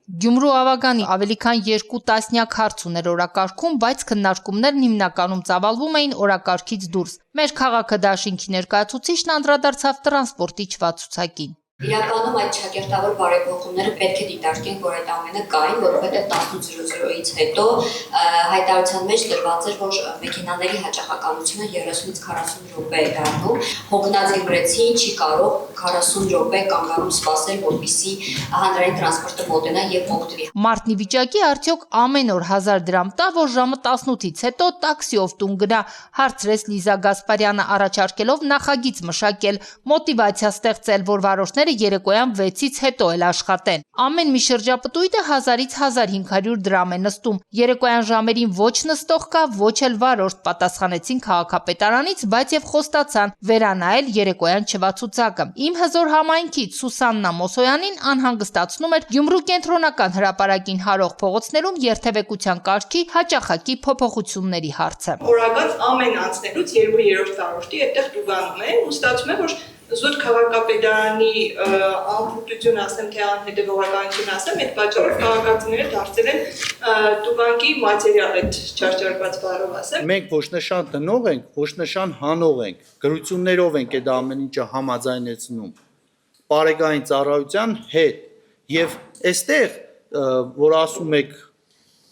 Գյումրու Ավագանի ավելի քան 2 տասնյակ հարց ուներ օրակարգում, բայց քննարկումներն հիմնականում ծավալվում էին օրակարգից դուրս։ Մեր քաղաքը դաշինքի ներկայացուցիչն անդրադարձավ տրանսպորտի չվացուցակին։ Իրականում այդ շակերտավոր բարեփոխումները պետք է դիտարկենք, որ այդ ամենը կային, որովհետև 18:00-ից հետո հայտարարության մեջ դրված էր, որ մեքենաների հաճախականությունը 30-ից 40 րոպե է դառնում։ Հոգնածի վրեցին չի կարող 40 րոպե կանգանում սպասել, որպեսզի հանրային տրանսպորտը մոտենա եւ օգտվի։ Մարտի վիճակի արդյոք ամեն օր 1000 դրամ տա, որ ժամը 18-ից հետո տաքսիով տուն գնա, հարցրեց Լիզա Գասպարյանը, առաջարկելով նախագիծ մշակել, մոտիվացիա ստեղծել, որ վարորդները երեկոյան 6-ից հետո էլ աշխատեն։ Ամեն մի շրջապտույտը 1000-ից 1500 դրամ է նստում։ Երեկոյան ժամերին ոչ նստող կա, ոչ էլ վարորդ, պատասխանեցին քաղաքապետարանից, բայց եւ խոստացան վերանայել երեկոյան չվացուցակը։ Իմ հզոր համայնքից Սուսաննա Մոսոյանին անհանգստացնում էր Գյումրու կենտրոնական հրապարակին հարող փողոցներում երթևեկության կարգի հաճախակի փոփոխությունների հարցը։ Օրակաց ամեն անցնելուց 2/3 վարորդի այդտեղ տուգանում է ու ստացվում է, որ զուտ քաղաքապետարանի անփոփոխություն ասեմ, թե անհետևողականություն ասեմ, այդ պատճառով քաղաքացիները դարձել են տուգանքի մատերիալ այդ չարչարված բառով ասեմ։ Մենք ոչ նշան տնող ենք, ոչ նշան հանող ենք, գրություններով ենք այդ ամեն ինչը համաձայնեցնում բարեկային ծառայության հետ եւ այստեղ որ ասում եք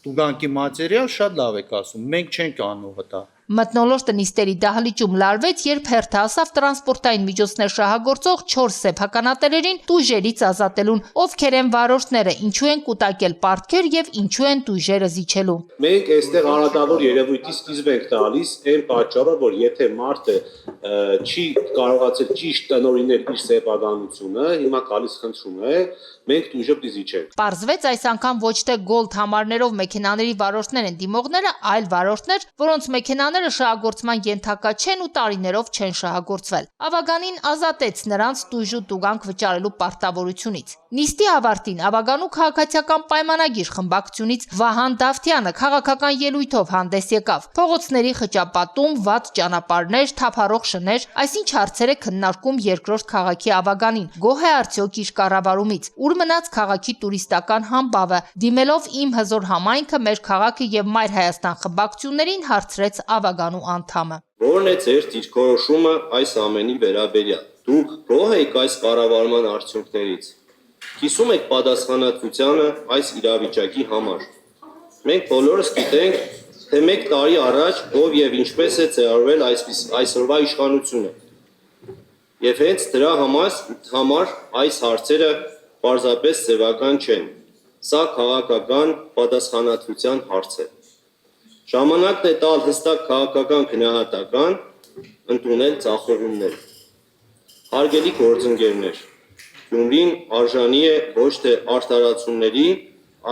տուգանքի մատերիալ, շատ լավ եք ասում, մենք չենք անողը դա։ Մթնոլորտը նիստերի դահլիճում լարվեց, երբ հերթը ասավ տրանսպորտային միջոցներ շահագործող 4 սեփականատերերին տույժերից ազատելուն, ովքեր են վարորդները, ինչու են կուտակել պարտքեր եւ ինչու են տույժերը զիջելու։ Մենք այստեղ արատավոր երևույթի սկիզբ ենք տալիս այն պատճառով, որ եթե մարդը չի կարողացել ճիշտ տնօրինել իր սեփականությունը, հիմա գալիս խնդրում է, մենք տույժը դիզիչենք։ Պարզվեց այս անգամ ոչ թե գոլդ համարներով մեքենաների վարորդներ են դիմողները, այլ վարորդներ, որոնց մեքենաները շահագործման ենթակա չեն ու տարիներով չեն շահագործվել։ Ավագանին ազատեց նրանց տույժ ու տուգանք վճարելու պարտավորությունից։ Նիստի ավարտին Ավագանու քաղաքացիական պայմանագիր խմբակցությունից Վահան Դավթյանը քաղաքական ելույթով հանդես եկավ։ Փողոցների խճապատում, վատ ճանապարհներ, թափառող շներ, այսինչ հարցեր է քննարկում երկրորդ քաղաքի Ավագանին։ Գոհ է արդյոք իր կառավարումից։ Ուր մնաց քաղաքի տուրիստական համբավը, դիմելով Իմ հզոր համայնքը, մեր քաղաքը եւ Մայր Հայաստան խմբակցություններին հարցրեց Ավագանու անդամը։ Որն է ձեր դիրքորոշումը այս ամենի վերաբերյալ։ Դուք գոհ եք այս կառավարման արդյունքներից։ Կիսում եք պատասխանատվությանը այս իրավիճակի համար։ Մենք բոլորս գիտենք, թե 1 տարի առաջ ով եւ ինչպես է ձևավորվել այսօրվա իշխանությունը։ Եվ հենց դրա համար այս հարցերը պարզապես ձևական չեն։ Սա քաղաքական պատասխանատվության հարց է։ Ժամանակն է տալ հստակ քաղաքական գնահատական, ընդունել ծախողումներ։ Հարգելի գործընկերներ, Գյումրին արժանի է ոչ թե արդարացումների,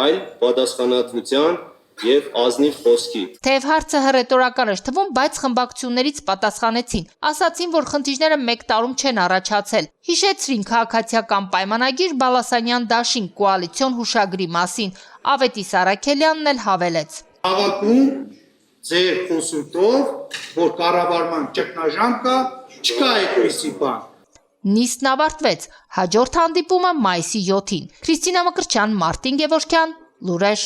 այլ պատասխանատվության եւ ազնիվ խոսքի։ Թեև հարցը հռետորական էր թվում, բայց խմբակցություններից պատասխանեցին։ Ասացին, որ խնդիրները 1 տարում չեն առաջացել։ Հիշեցրին քաղաքացիական պայմանագիր Բալասանյան դաշինք կոալիցիոն հուշագրի մասին։ Ավետիս Արաքելյանն էլ հավելեց. Քաղաքում ձեր խոսուտով, որ կառավարման ճգնաժամ կա, չկա այդպիսի բան։ Նիստն ավարտվեց, հաջորդ հանդիպումը մայիսի 7-ին։ Քրիստինա Մկրտչյան, Մարտին Գևորգյան, Լուրեր։